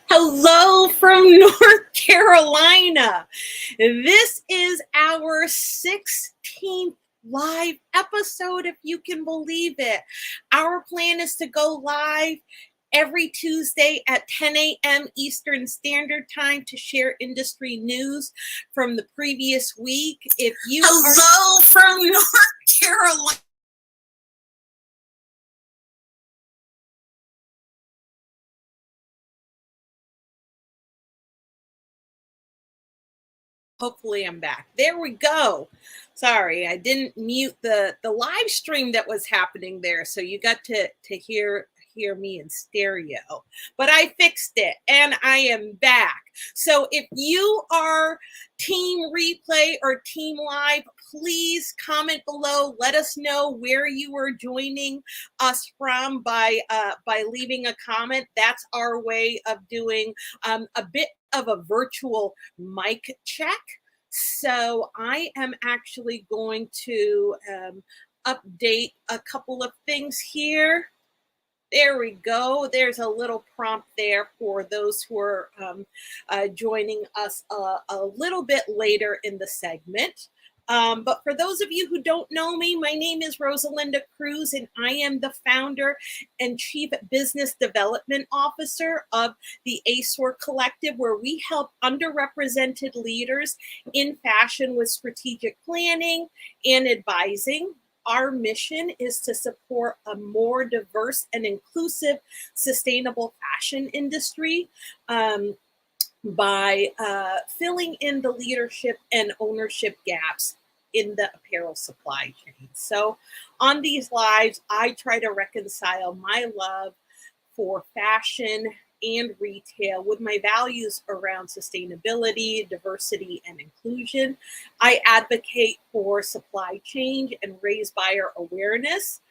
Hello from North Carolina. This is our 16th live episode, if you can believe it. Our plan is to go live every Tuesday at 10 a.m. Eastern Standard Time to share industry news from the previous week. If you Hello from North Carolina. Hopefully I'm back. There we go. Sorry, I didn't mute the live stream that was happening there, so you got to hear me in stereo. But I fixed it and I am back. So if you are team replay or team live, please comment below. Let us know where you are joining us from by leaving a comment. That's our way of doing a bit of a virtual mic check. So I am actually going to update a couple of things here. There we go. There's a little prompt there for those who are joining us a little bit later in the segment. But for those of you who don't know me, my name is Rosalinda Cruz, and I am the founder and Chief Business Development Officer of the ASOR Collective, where we help underrepresented leaders in fashion with strategic planning and advising. Our mission is to support a more diverse and inclusive, sustainable fashion industry by filling in the leadership and ownership gaps in the apparel supply chain. So on these lives, I try to reconcile my love for fashion and retail with my values around sustainability, diversity, and inclusion. I advocate for supply chain and raise buyer awareness.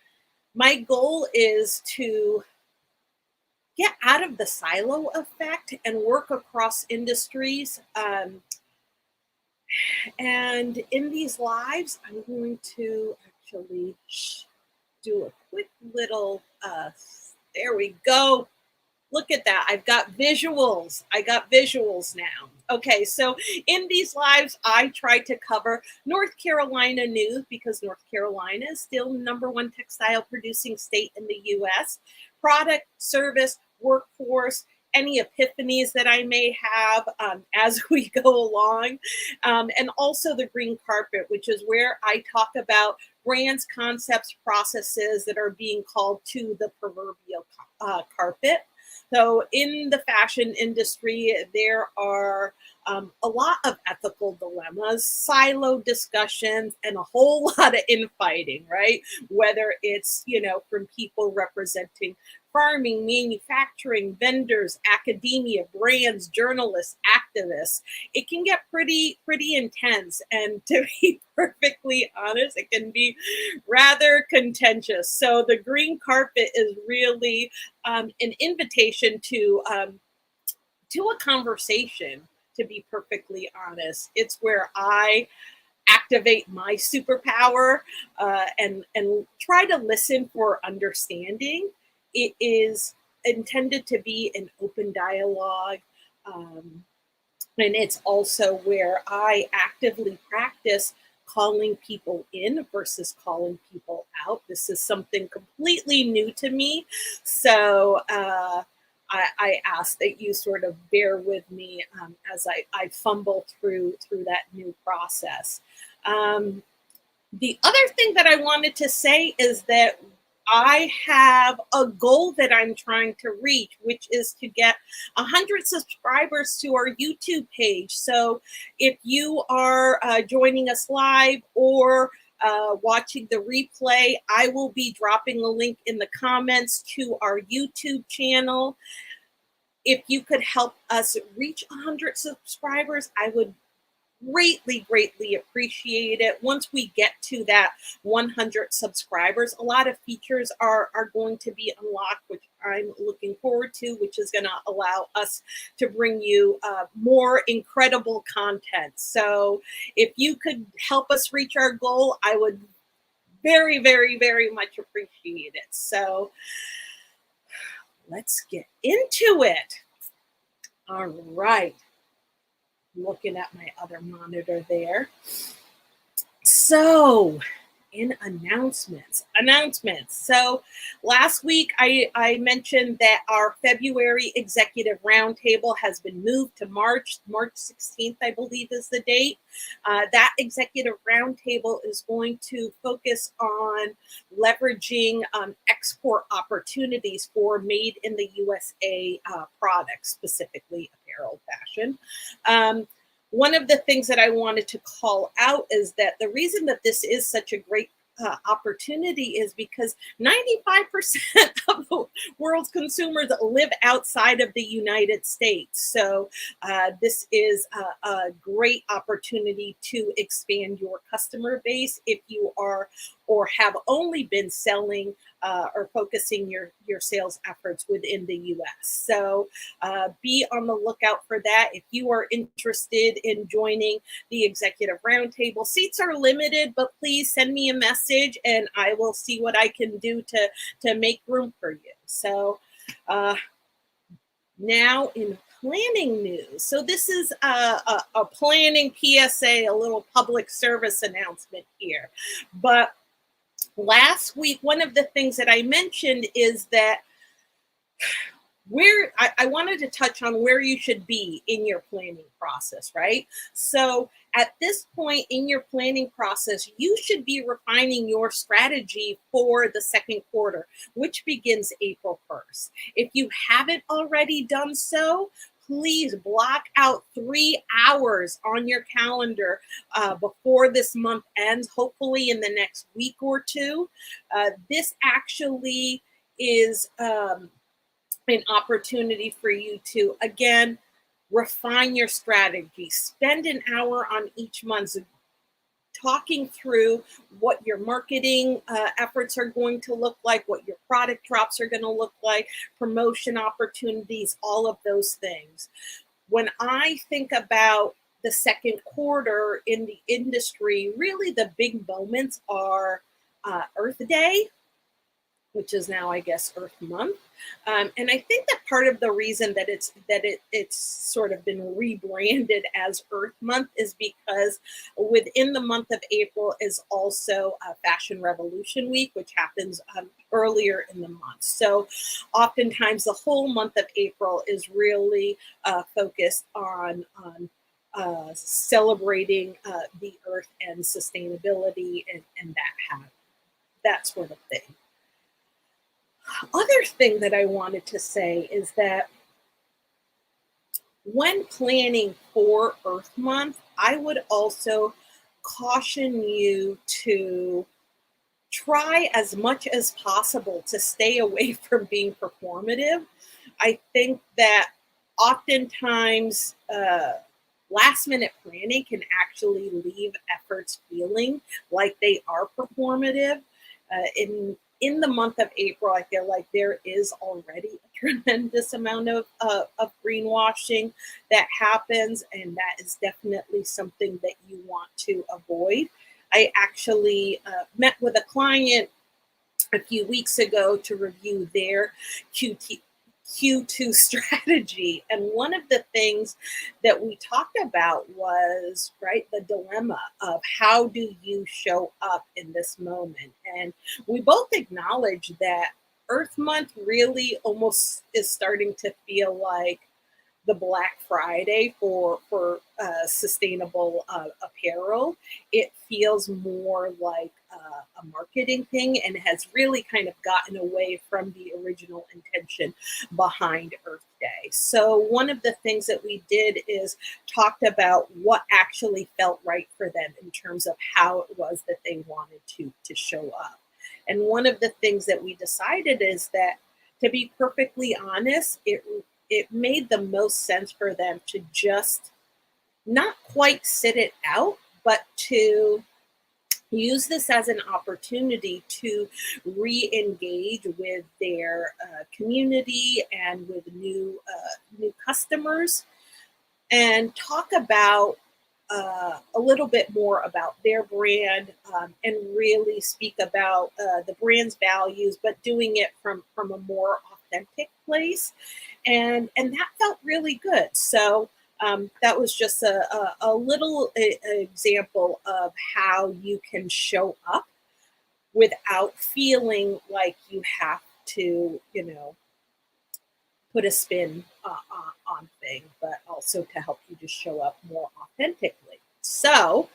My goal is to get out of the silo effect and work across industries. And in these lives, I'm going to actually do a quick little, there we go. Look at that. I've got visuals. I got visuals now. Okay, so in these lives, I try to cover North Carolina news because North Carolina is still #1 textile producing state in the U.S. Product, service, workforce, any epiphanies that I may have as we go along, and also the green carpet, which is where I talk about brands, concepts, processes that are being called to the proverbial carpet. So in the fashion industry, there are a lot of ethical dilemmas, silo discussions, and a whole lot of infighting, right? Whether it's, from people representing farming, manufacturing, vendors, academia, brands, journalists, activists. It can get pretty intense. And to be perfectly honest, it can be rather contentious. So the green carpet is really an invitation to a conversation, to be perfectly honest. It's where I activate my superpower and try to listen for understanding. It is intended to be an open dialogue. And it's also where I actively practice calling people in versus calling people out. This is something completely new to me. So I ask that you sort of bear with me as I fumble through that new process. The other thing that I wanted to say is that I have a goal that I'm trying to reach, which is to get 100 subscribers to our YouTube page. So if you are joining us live or watching the replay, I will be dropping a link in the comments to our YouTube channel. If you could help us reach 100 subscribers, I would greatly appreciate it. Once we get to that 100 subscribers, a lot of features are going to be unlocked, which I'm looking forward to, which is going to allow us to bring you more incredible content. So if you could help us reach our goal, I would very much appreciate it. So let's get into it. All right. Looking at my other monitor there. So, in announcements. So, last week I mentioned that our February executive roundtable has been moved to March 16th, I believe is the date. That executive roundtable is going to focus on leveraging export opportunities for made in the USA products, specifically apparel fashion. One of the things that I wanted to call out is that the reason that this is such a great opportunity is because 95% of the world's consumers live outside of the United States. So this is a great opportunity to expand your customer base if you are or have only been selling or focusing your sales efforts within the US. So be on the lookout for that. If you are interested in joining the executive roundtable, seats are limited, but please send me a message and I will see what I can do to make room for you. So now in planning news. So this is a planning PSA, a little public service announcement here. But last week, one of the things that I mentioned is that where I wanted to touch on where you should be in your planning process, right? So at this point in your planning process, you should be refining your strategy for the second quarter, which begins April 1st. If you haven't already done so, please block out 3 hours on your calendar before this month ends, hopefully in the next week or two. This actually is an opportunity for you to, again, refine your strategy. Spend an hour on each month talking through what your marketing efforts are going to look like, what your product drops are going to look like, promotion opportunities, all of those things. When I think about the second quarter in the industry, really the big moments are Earth Day, which is now, I guess, Earth Month. And I think that part of the reason that it's sort of been rebranded as Earth Month is because within the month of April is also Fashion Revolution Week, which happens earlier in the month. So oftentimes the whole month of April is really focused on celebrating the earth and sustainability and that sort of thing. Other thing that I wanted to say is that when planning for Earth Month, I would also caution you to try as much as possible to stay away from being performative. I think that oftentimes last minute planning can actually leave efforts feeling like they are performative. In the month of April, I feel like there is already a tremendous amount of greenwashing that happens, and that is definitely something that you want to avoid. I actually met with a client a few weeks ago to review their Q2 strategy. And one of the things that we talked about was, right, the dilemma of how do you show up in this moment. And we both acknowledge that Earth Month really almost is starting to feel like the Black Friday for sustainable apparel. It feels more like a marketing thing and has really kind of gotten away from the original intention behind Earth Day. So one of the things that we did is talked about what actually felt right for them in terms of how it was that they wanted to show up. And one of the things that we decided is that, to be perfectly honest, it made the most sense for them to just not quite sit it out, but to use this as an opportunity to re-engage with their community and with new customers, and talk about a little bit more about their brand, and really speak about the brand's values, but doing it from a more authentic place. and that felt really good. So that was just a little example of how you can show up without feeling like you have to, put a spin on thing, but also to help you just show up more authentically. So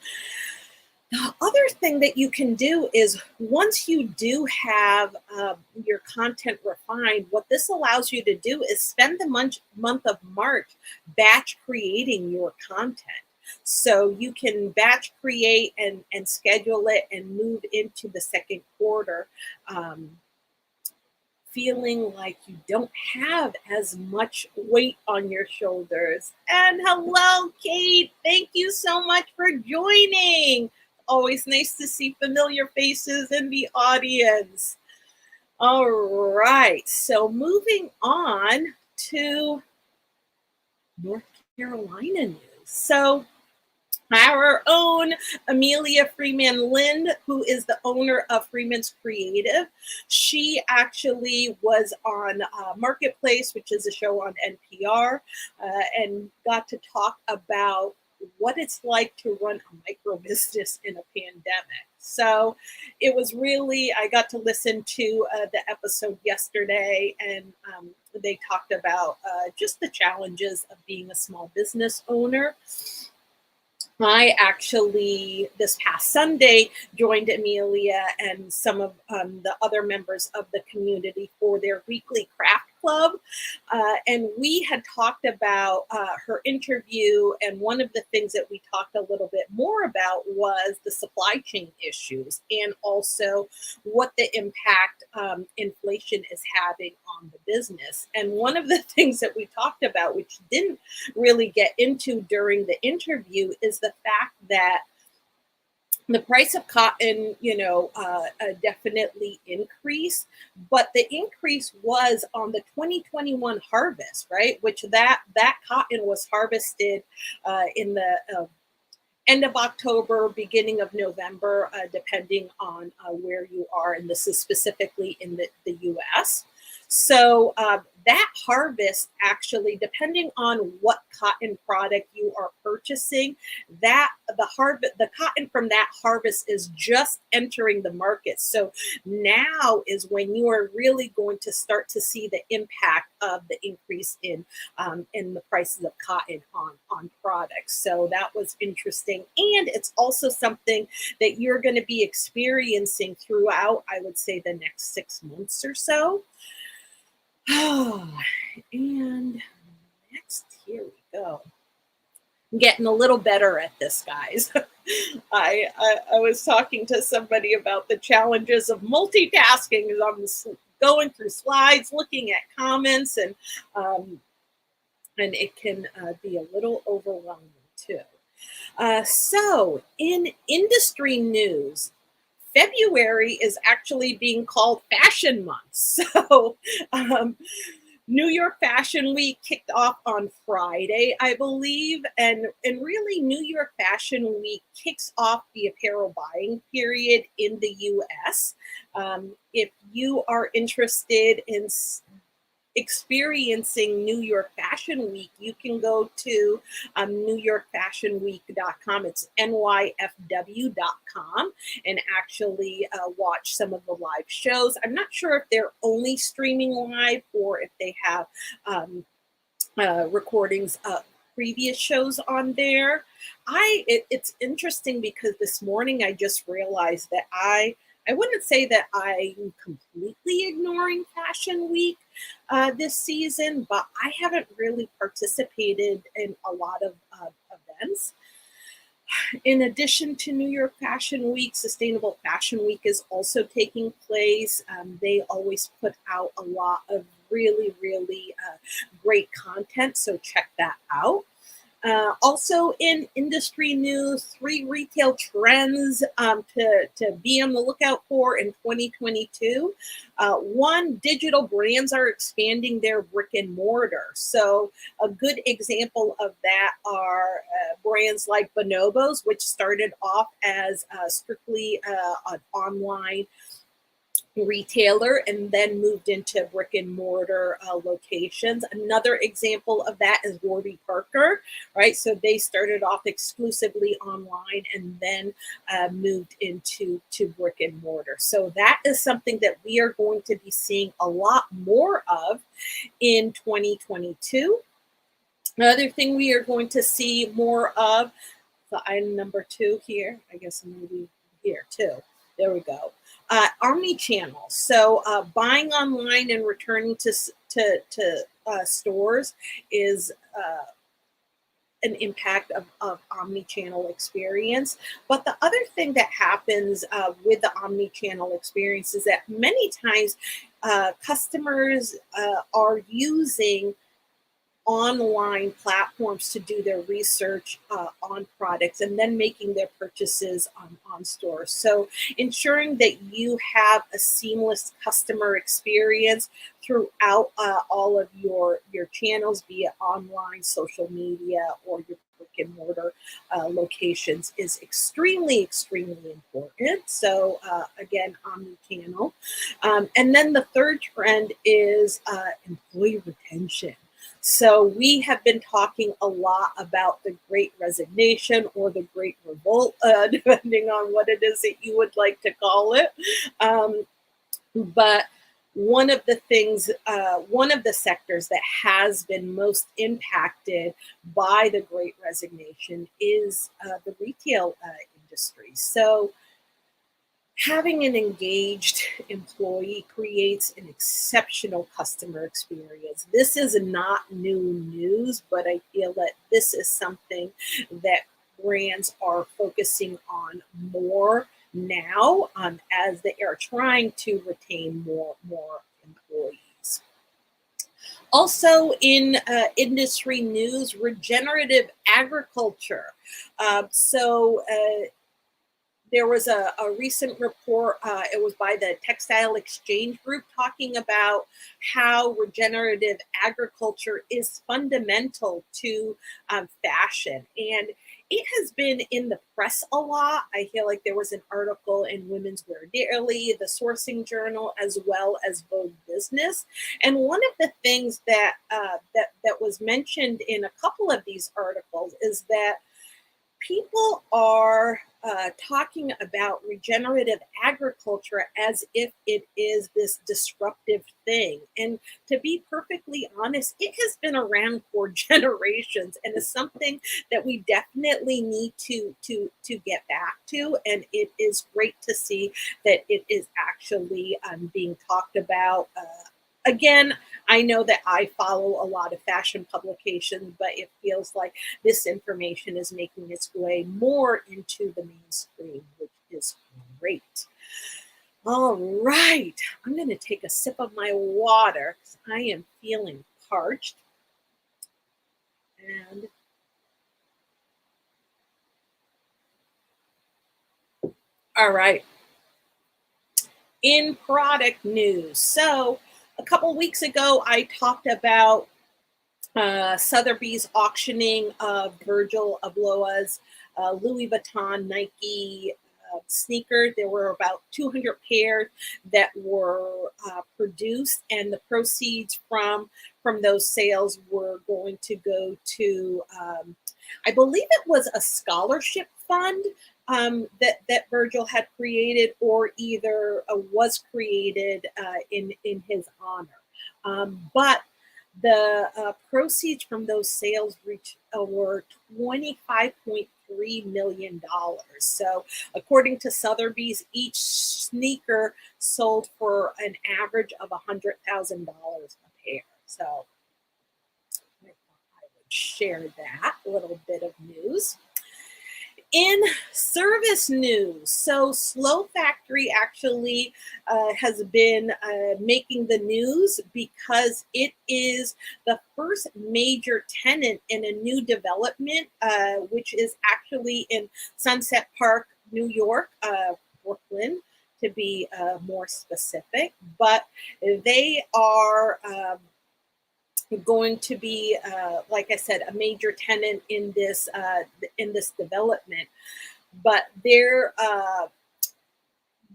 the other thing that you can do is once you do have your content refined, what this allows you to do is spend the month of March batch creating your content. So you can batch create and schedule it and move into the second quarter. Feeling like you don't have as much weight on your shoulders. And hello, Kate. Thank you so much for joining. Always nice to see familiar faces in the audience. All right. So moving on to North Carolina news. So our own Amelia Freeman Lind, who is the owner of Freeman's Creative. She actually was on Marketplace, which is a show on NPR, and got to talk about what it's like to run a micro business in a pandemic. So it was really, I got to listen to the episode yesterday, and they talked about just the challenges of being a small business owner. I actually, this past Sunday, joined Amelia and some of the other members of the community for their weekly craft club. And we had talked about her interview. And one of the things that we talked a little bit more about was the supply chain issues and also what the impact inflation is having on the business. And one of the things that we talked about, which didn't really get into during the interview, is the fact that the price of cotton, definitely increased, but the increase was on the 2021 harvest, right? Which that cotton was harvested in the end of October, beginning of November, depending on where you are, and this is specifically in the U.S. So that harvest actually, depending on what cotton product you are purchasing, the cotton from that harvest is just entering the market. So now is when you are really going to start to see the impact of the increase in the prices of cotton on products. So that was interesting, and it's also something that you're going to be experiencing throughout, I would say, the next 6 months or so. Oh, and next, here we go. I'm getting a little better at this, guys. I was talking to somebody about the challenges of multitasking as I'm going through slides, looking at comments, and it can be a little overwhelming too. So in industry news, February is actually being called Fashion Month. So New York Fashion Week kicked off on Friday, I believe, and really New York Fashion Week kicks off the apparel buying period in the U.S. If you are interested in experiencing New York Fashion Week, you can go to newyorkfashionweek.com. It's nyfw.com, and actually watch some of the live shows. I'm not sure if they're only streaming live or if they have recordings of previous shows on there. It's interesting because this morning I just realized that I wouldn't say that I'm completely ignoring Fashion Week this season, but I haven't really participated in a lot of events. In addition to New York Fashion Week, Sustainable Fashion Week is also taking place. They always put out a lot of really, really great content, so check that out. Also in industry news, 3 retail trends to be on the lookout for in 2022. One, digital brands are expanding their brick and mortar. So a good example of that are brands like Bonobos, which started off as strictly an online retailer and then moved into brick and mortar locations. Another example of that is Warby Parker, right? So they started off exclusively online and then moved into brick and mortar. So that is something that we are going to be seeing a lot more of in 2022. Another thing we are going to see more of, the item number 2 here, I guess maybe here too. There we go. Omni-channel. So buying online and returning to stores is an impact of omni-channel experience. But the other thing that happens with the omni-channel experience is that many times customers are using online platforms to do their research on products and then making their purchases on stores. So ensuring that you have a seamless customer experience throughout all of your channels, be it online, social media, or your brick and mortar locations is extremely, extremely important. So again, omni-channel. And then the third trend is employee retention. So we have been talking a lot about the Great Resignation or the Great Revolt, depending on what it is that you would like to call it. But one of the things, one of the sectors that has been most impacted by the Great Resignation is the retail industry. So having an engaged employee creates an exceptional customer experience. This is not new news, but I feel that this is something that brands are focusing on more now as they are trying to retain more employees. Also in industry news, regenerative agriculture. There was a recent report, it was by the Textile Exchange Group, talking about how regenerative agriculture is fundamental to fashion. And it has been in the press a lot. I feel like there was an article in Women's Wear Daily, the Sourcing Journal, as well as Vogue Business. And one of the things that was mentioned in a couple of these articles is that people are talking about regenerative agriculture as if it is this disruptive thing. And to be perfectly honest, it has been around for generations and is something that we definitely need to get back to. And it is great to see that it is actually being talked about. Again, I know that I follow a lot of fashion publications, but it feels like this information is making its way more into the mainstream, which is great. All right, I'm going to take a sip of my water because I am feeling parched. And all right, in product news. So a couple weeks ago, I talked about Sotheby's auctioning of Virgil Abloh's Louis Vuitton Nike sneaker. There were about 200 pairs that were produced, and the proceeds from those sales were going to go to, I believe it was a scholarship fund that Virgil had created, or either was created in his honor. But the proceeds from those sales reached over $25.3 million. So, according to Sotheby's, each sneaker sold for an average of $100,000 a pair. So, I thought I would share that little bit of news. In service news, so Slow Factory actually has been making the news because it is the first major tenant in a new development, which is actually in Sunset Park, New York, Brooklyn, to be more specific. But they are going to be, like I said, a major tenant in this development. But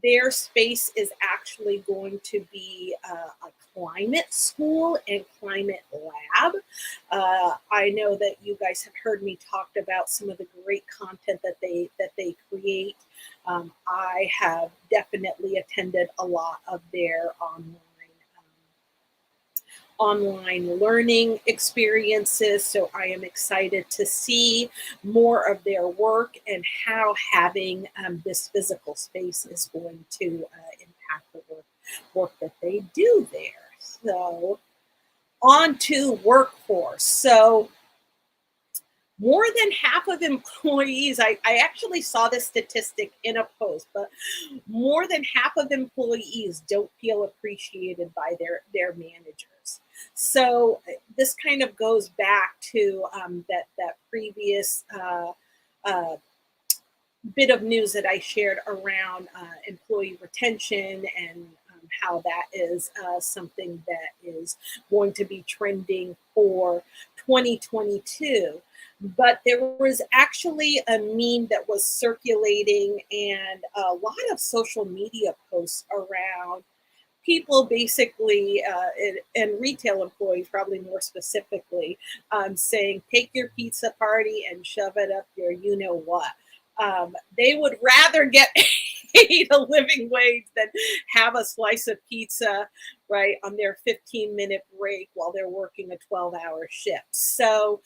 Their space is actually going to be a climate school and climate lab. I know that you guys have heard me talk about some of the great content that they create. I have definitely attended a lot of their online learning experiences. So I am excited to see more of their work and how having this physical space is going to impact the work that they do there. So on to workforce. So more than half of employees, I actually saw this statistic in a post, but more than half of employees don't feel appreciated by their managers. So this kind of goes back to that previous uh, bit of news that I shared around employee retention and how that is something that is going to be trending for 2022. But there was actually a meme that was circulating and a lot of social media posts around people basically, and retail employees, probably more specifically, saying, take your pizza party and shove it up your you know what. They would rather get paid a living wage than have a slice of pizza, right, on their 15-minute break while they're working a 12-hour shift. So,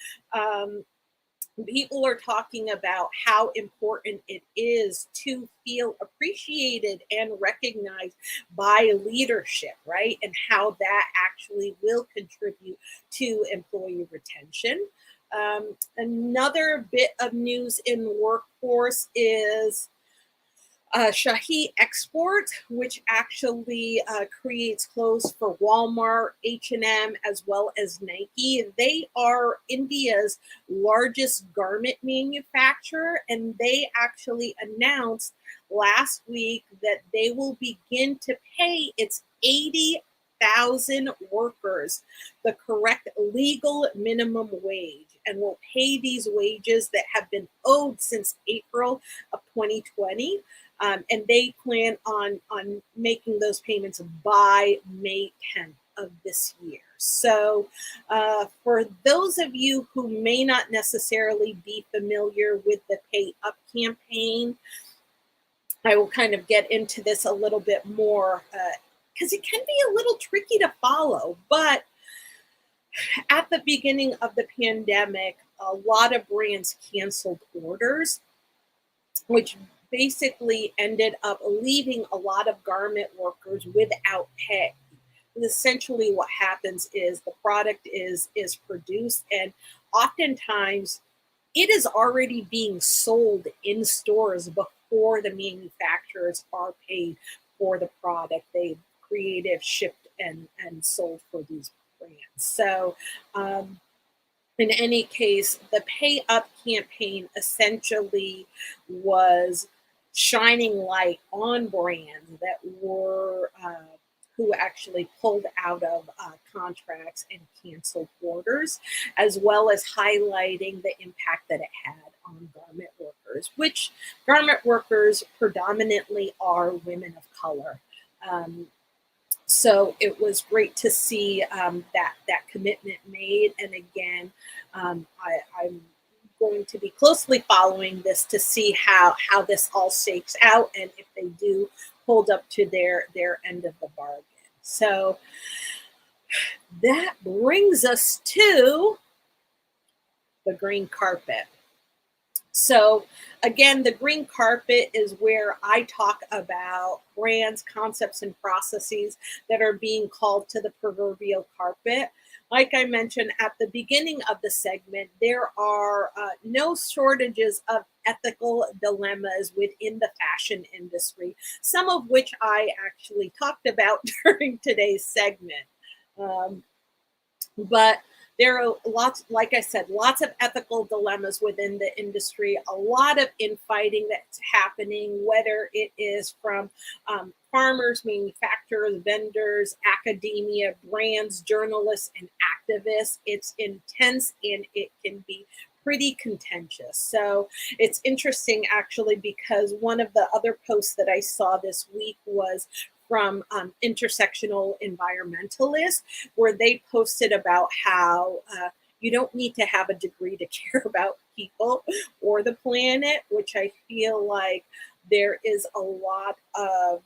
people are talking about how important it is to feel appreciated and recognized by leadership, right? And how that actually will contribute to employee retention. Another bit of news in the workforce is Shahi Export, which actually creates clothes for Walmart, H&M, as well as Nike. They are India's largest garment manufacturer, and they actually announced last week that they will begin to pay its 80,000 workers the correct legal minimum wage, and will pay these wages that have been owed since April of 2020. And they plan on making those payments by May 10th of this year. So for those of you who may not necessarily be familiar with the Pay Up campaign, I will kind of get into this a little bit more because it can be a little tricky to follow. But at the beginning of the pandemic, a lot of brands canceled orders, which basically ended up leaving a lot of garment workers without pay. And essentially what happens is the product is produced, and oftentimes it is already being sold in stores before the manufacturers are paid for the product they created, shipped, and sold for these brands. So in any case, the Pay Up campaign essentially was shining light on brands that were who actually pulled out of contracts and canceled orders, as well as highlighting the impact that it had on garment workers, which garment workers predominantly are women of color. Um, so it was great to see that commitment made. And again, I'm going to be closely following this to see how this all shakes out and if they do hold up to their end of the bargain. So that brings us to the green carpet. So again, the green carpet is where I talk about brands, concepts, and processes that are being called to the proverbial carpet. Like I mentioned at the beginning of the segment, there are no shortages of ethical dilemmas within the fashion industry, some of which I actually talked about during today's segment. Um, but there are lots, like I said, lots of ethical dilemmas within the industry, a lot of infighting that's happening, whether it is from farmers, manufacturers, vendors, academia, brands, journalists, and activists. It's intense and it can be pretty contentious. So it's interesting actually, because one of the other posts that I saw this week was from intersectional environmentalists, where they posted about how you don't need to have a degree to care about people or the planet, which I feel like there is a lot of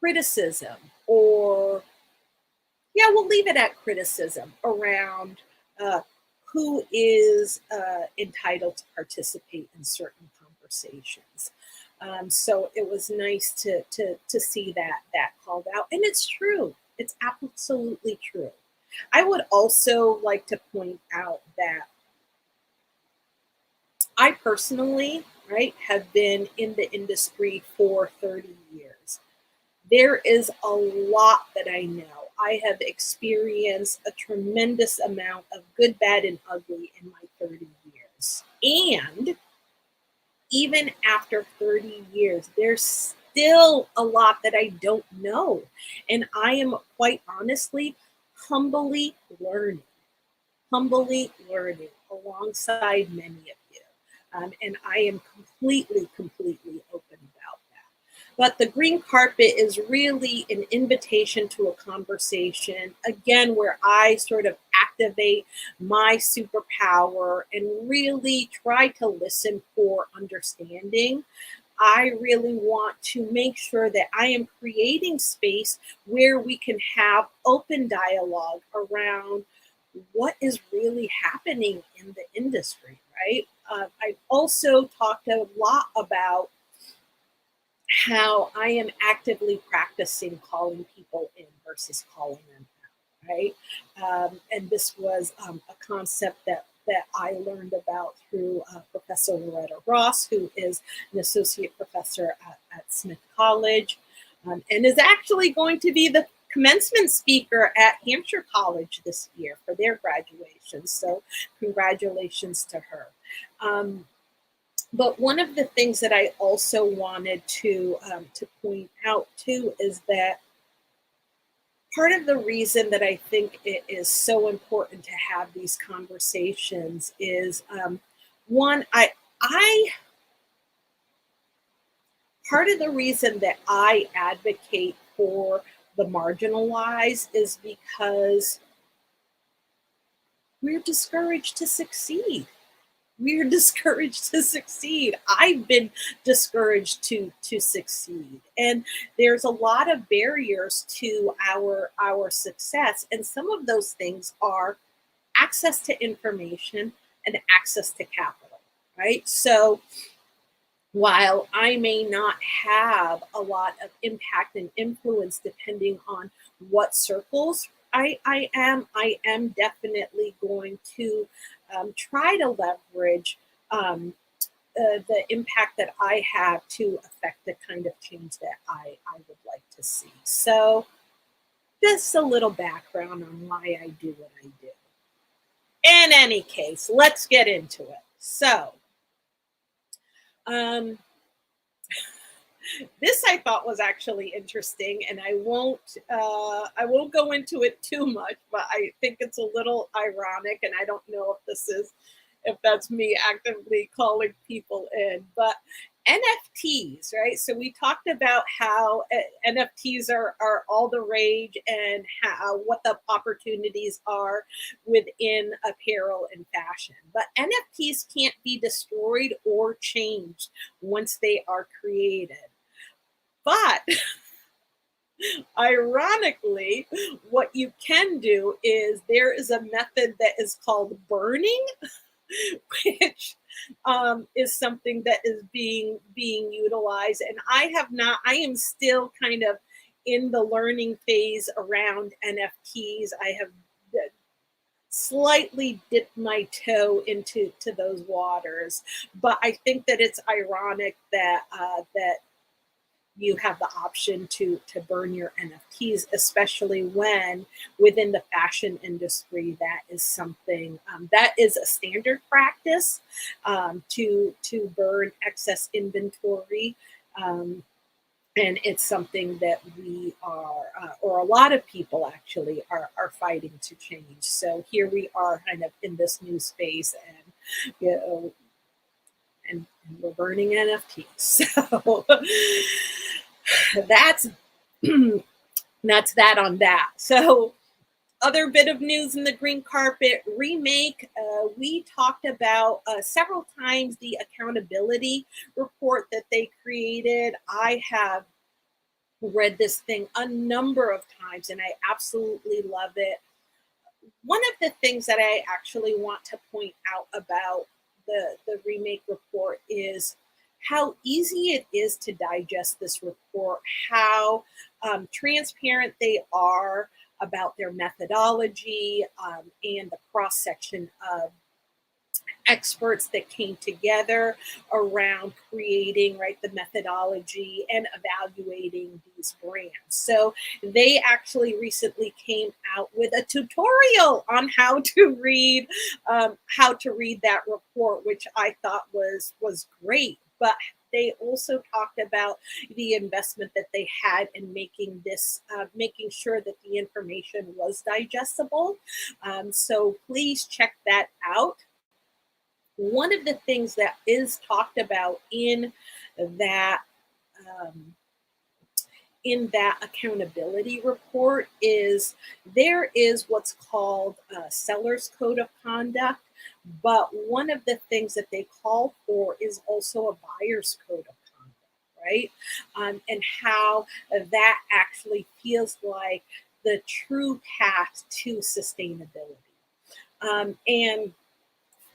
criticism, or yeah, we'll leave it at criticism around uh, who is entitled to participate in certain conversations. So it was nice to see that called out, and it's true. It's absolutely true. I would also like to point out that I personally, right, have been in the industry for 30 years. There is a lot that I know. I have experienced a tremendous amount of good, bad, and ugly in my 30 years. And even after 30 years, there's still a lot that I don't know. And I am quite honestly humbly learning alongside many of you. And I am completely open about that. But the green carpet is really an invitation to a conversation, again, where I sort of activate my superpower and really try to listen for understanding. I really want to make sure that I am creating space where we can have open dialogue around what is really happening in the industry, right? I've also talked a lot about how I am actively practicing calling people in versus calling them out, right? And this was a concept that I learned about through Professor Loretta Ross, who is an associate professor at Smith College, and is actually going to be the commencement speaker at Hampshire College this year for their graduation. So congratulations to her. But one of the things that I also wanted to point out too is that part of the reason that I think it is so important to have these conversations is one, I part of the reason that I advocate for the marginalized is because we're discouraged to succeed. We're discouraged to succeed. I've been discouraged to succeed, and there's a lot of barriers to our success, and some of those things are access to information and access to capital, right? So while I may not have a lot of impact and influence depending on what circles I am definitely going to try to leverage the impact that I have to affect the kind of change that I would like to see. So, just a little background on why I do what I do. In any case, let's get into it. So, um, this I thought was actually interesting, and I won't go into it too much, but I think it's a little ironic, and I don't know if that's me actively calling people in, but NFTs, right? So we talked about how NFTs are all the rage, and how what the opportunities are within apparel and fashion. But NFTs can't be destroyed or changed once they are created. But ironically, what you can do is there is a method that is called burning, which is something that is being utilized. And I have not. I am still kind of in the learning phase around NFTs. I have slightly dipped my toe into those waters, but I think that it's ironic that you have the option to burn your NFTs, especially when within the fashion industry that is something that is a standard practice, to burn excess inventory. Um, And it's something that we are, or a lot of people actually are fighting to change. So here we are, kind of in this new space, and you know, and we're burning NFTs. So that's that's that on that. So other bit of news in the green carpet remake, we talked about several times the accountability report that they created. I have read this thing a number of times and I absolutely love it. One of the things that I actually want to point out about the remake report is how easy it is to digest this report, how transparent they are about their methodology, and the cross section of experts that came together around creating, right, the methodology and evaluating these brands. So they actually recently came out with a tutorial on how to read that report, which I thought was great. But they also talked about the investment that they had in making this, making sure that the information was digestible. So please check that out. One of the things that is talked about that um, in that accountability report is there is what's called a seller's code of conduct, but one of the things that they call for is also a buyer's code of conduct, right? And how that actually feels like the true path to sustainability. And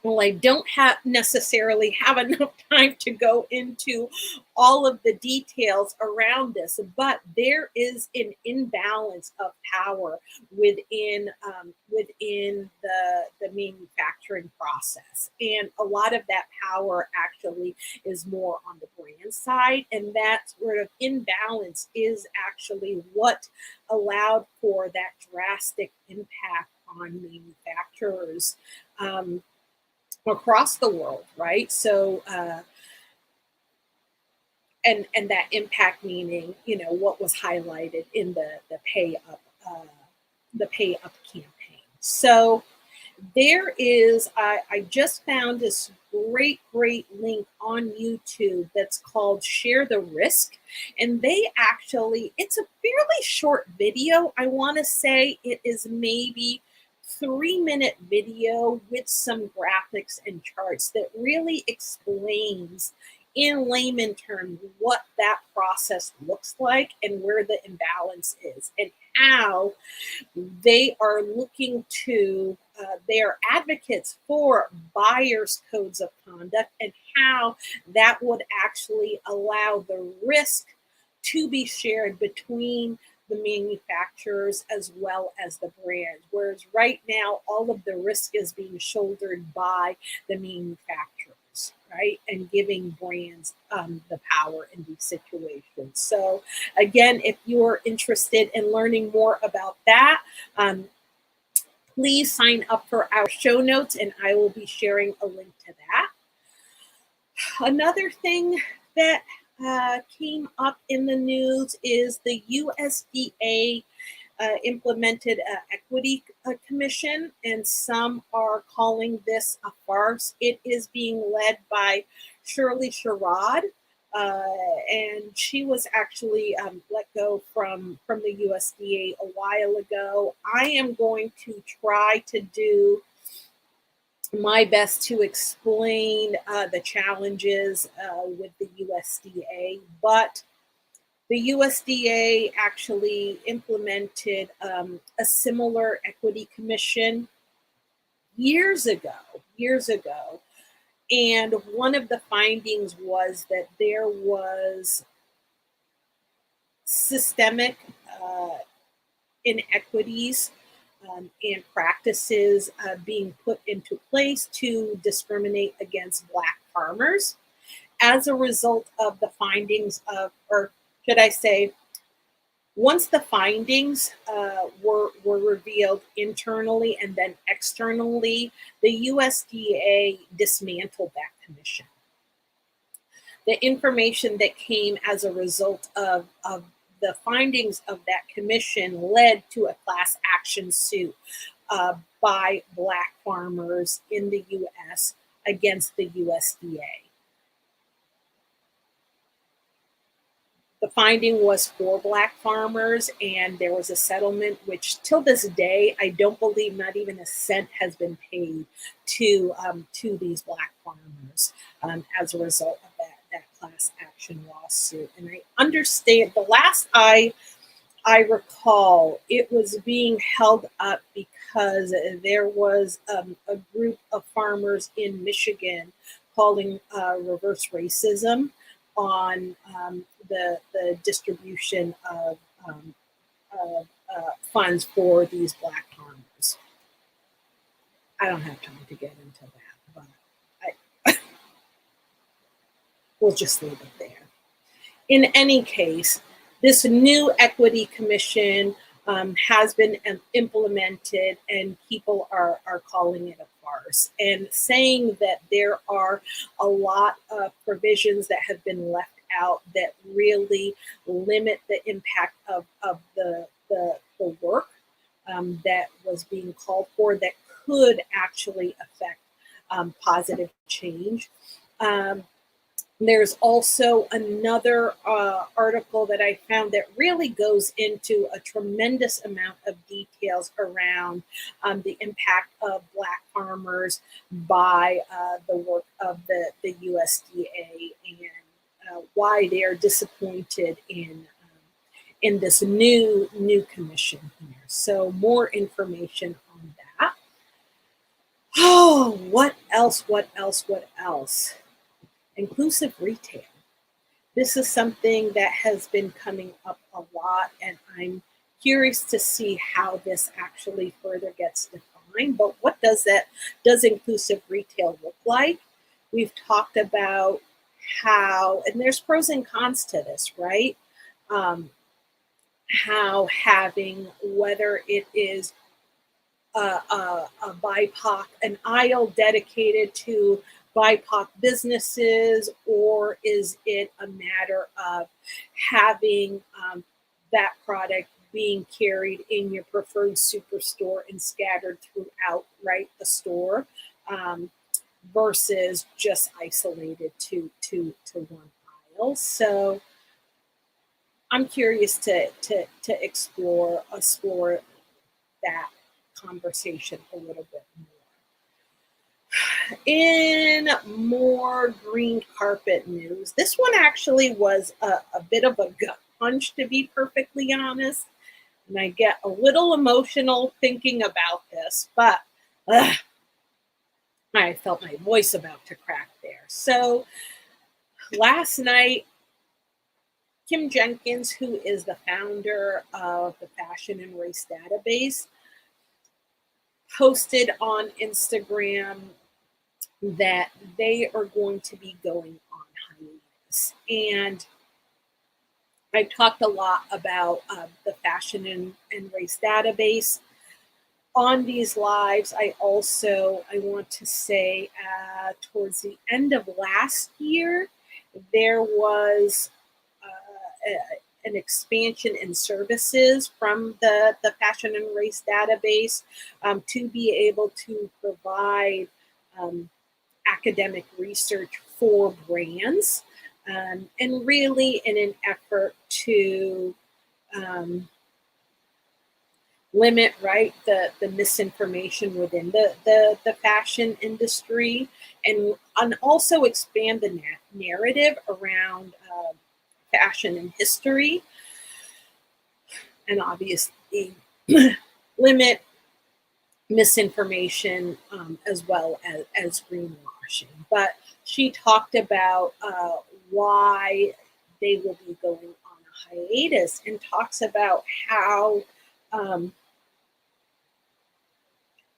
well, I don't have necessarily have enough time to go into all of the details around this, but there is an imbalance of power within the manufacturing process, and a lot of that power actually is more on the brand side, and that sort of imbalance is actually what allowed for that drastic impact on manufacturers. Across the world, right? So, and that impact meaning, what was highlighted in the pay up campaign. So there is, I just found this great link on YouTube that's called Share the Risk. And they actually, it's a fairly short video. I want to say it is maybe 3-minute video with some graphics and charts that really explains in layman terms what that process looks like and where the imbalance is and how they are looking to they are advocates for buyers codes of conduct and how that would actually allow the risk to be shared between the manufacturers as well as the brands, whereas right now all of the risk is being shouldered by the manufacturers, right, and giving brands the power in these situations. So again, if you're interested in learning more about that, please sign up for our show notes and I will be sharing a link to that. Another thing that came up in the news is the USDA implemented equity commission, and some are calling this a farce. It is being led by Shirley Sherrod, and she was actually let go from the USDA a while ago. I am going to try to do my best to explain the challenges with the USDA, but the USDA actually implemented a similar equity commission years ago. And one of the findings was that there was systemic inequities and practices being put into place to discriminate against Black farmers as a result of the findings of, or should I say, once the findings were revealed internally and then externally, the USDA dismantled that commission. The information that came as a result of the findings of that commission led to a class action suit by Black farmers in the US against the USDA. The finding was for Black farmers, and there was a settlement which, till this day, I don't believe not even a cent has been paid to these Black farmers as a result of that class action lawsuit. And I understand the last I recall, it was being held up because there was a group of farmers in Michigan calling reverse racism on the distribution um, funds for these Black farmers. I don't have time to get into that, but we'll just leave it there. In any case, this new equity commission has been implemented, and people are calling it a farce and saying that there are a lot of provisions that have been left out that really limit the impact of the work that was being called for that could actually affect positive change. Um, there's also another article that I found that really goes into a tremendous amount of details around the impact of Black farmers by the work of the USDA and why they're disappointed in this new commission here. So more information on that. Oh, what else? What else? What else? Inclusive retail. This is something that has been coming up a lot, and I'm curious to see how this actually further gets defined. But what does inclusive retail look like? We've talked about how, and there's pros and cons to this, right? How having, whether it is a BIPOC, an aisle dedicated to BIPOC businesses, or is it a matter of having that product being carried in your preferred superstore and scattered throughout, right, the store, versus just isolated to one aisle? So I'm curious to explore that conversation a little bit more. In more green carpet news, this one actually was a bit of a gut punch, to be perfectly honest. And I get a little emotional thinking about this, but I felt my voice about to crack there. So last night, Kim Jenkins, who is the founder of the Fashion and Race Database, posted on Instagram that they are going to be going on hiatus. And I talked a lot about the Fashion and Race Database on these lives. I want to say towards the end of last year, there was an expansion in services from the Fashion and Race Database to be able to provide academic research for brands, and really in an effort to limit, right, the misinformation within the fashion industry, and also expand the narrative around fashion and history, and obviously limit misinformation as well as greenwashing. But she talked about why they will be going on a hiatus, and talks about how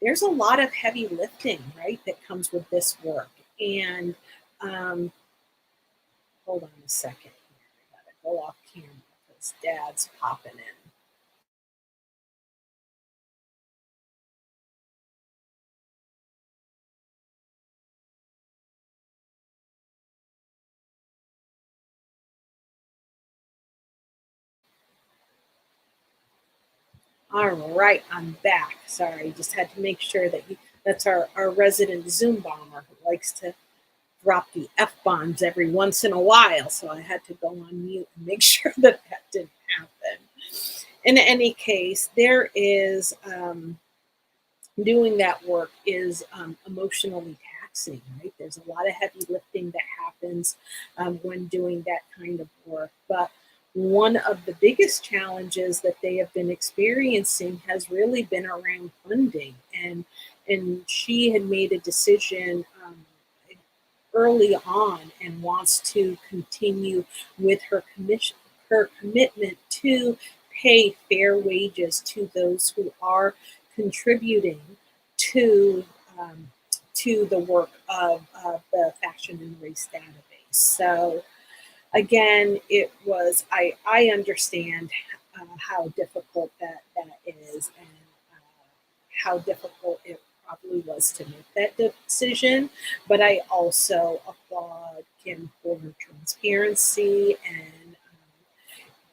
there's a lot of heavy lifting, right, that comes with this work. And hold on a second here. I gotta go off camera because Dad's popping in. All right, I'm back. Sorry, just had to make sure that that's our resident Zoom bomber who likes to drop the F bombs every once in a while. So I had to go on mute and make sure that that didn't happen. In any case, there is doing that work is emotionally taxing, right? There's a lot of heavy lifting that happens when doing that kind of work. But one of the biggest challenges that they have been experiencing has really been around funding. And she had made a decision early on and wants to continue with her commitment to pay fair wages to those who are contributing to um, to the work of the fashion and race database. So again, it was I understand how difficult that is, and how difficult it probably was to make that decision. But I also applaud Kim for her transparency, and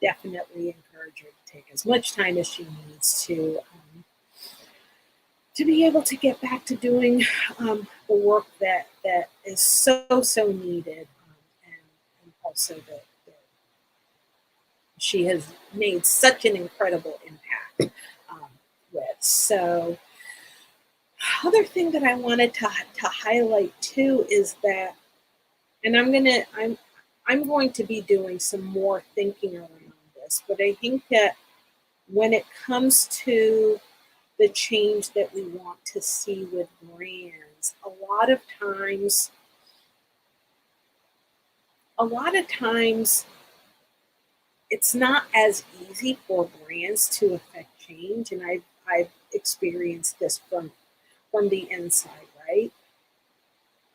definitely encourage her to take as much time as she needs to be able to get back to doing the work that is so needed, and also that she has made such an incredible impact with. So, other thing that I wanted to highlight too is that, and I'm going to be doing some more thinking around this, but I think that when it comes to the change that we want to see with brands, a lot of times it's not as easy for brands to affect change, and I've experienced this from the inside, right?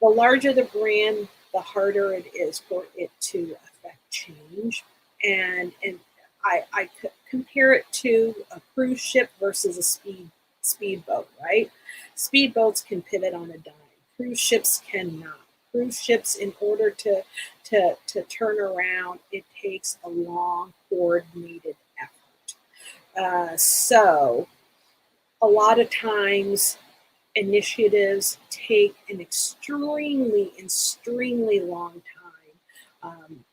The larger the brand, the harder it is for it to affect change. And I compare it to a cruise ship versus a speedboat, right? Speedboats can pivot on a dime. Cruise ships cannot. Cruise ships, in order to turn around, it takes a long, coordinated effort. So a lot of times initiatives take an extremely long time.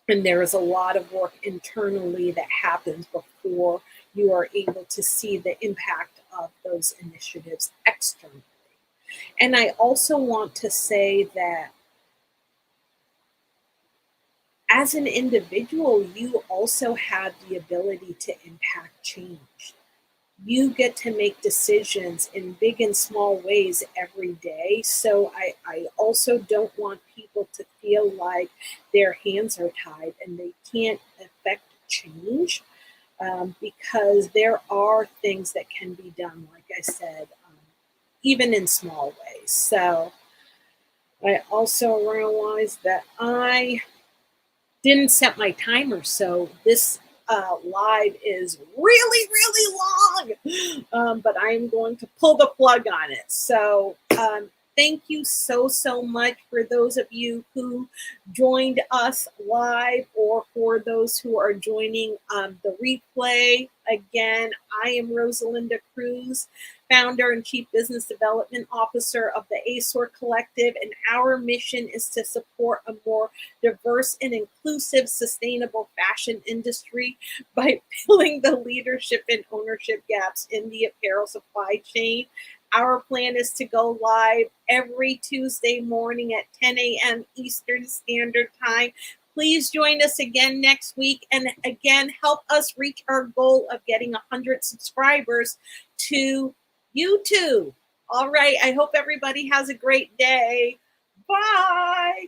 And there is a lot of work internally that happens before you are able to see the impact of those initiatives externally. And I also want to say that as an individual, you also have the ability to impact change. You get to make decisions in big and small ways every day. So I also don't want people to feel like their hands are tied and they can't affect change, because there are things that can be done, like I said, even in small ways. So I also realized that I didn't set my timer, so this live is really long, but I'm going to pull the plug on it. So thank you so much for those of you who joined us live, or for those who are joining the replay. Again, I am Rosalinda Cruz, founder and chief business development officer of the ASOR Collective, and our mission is to support a more diverse and inclusive sustainable fashion industry by filling the leadership and ownership gaps in the apparel supply chain. Our plan is to go live every Tuesday morning at 10 a.m. Eastern Standard Time. Please join us again next week, and again, help us reach our goal of getting 100 subscribers to YouTube. All right, I hope everybody has a great day. Bye.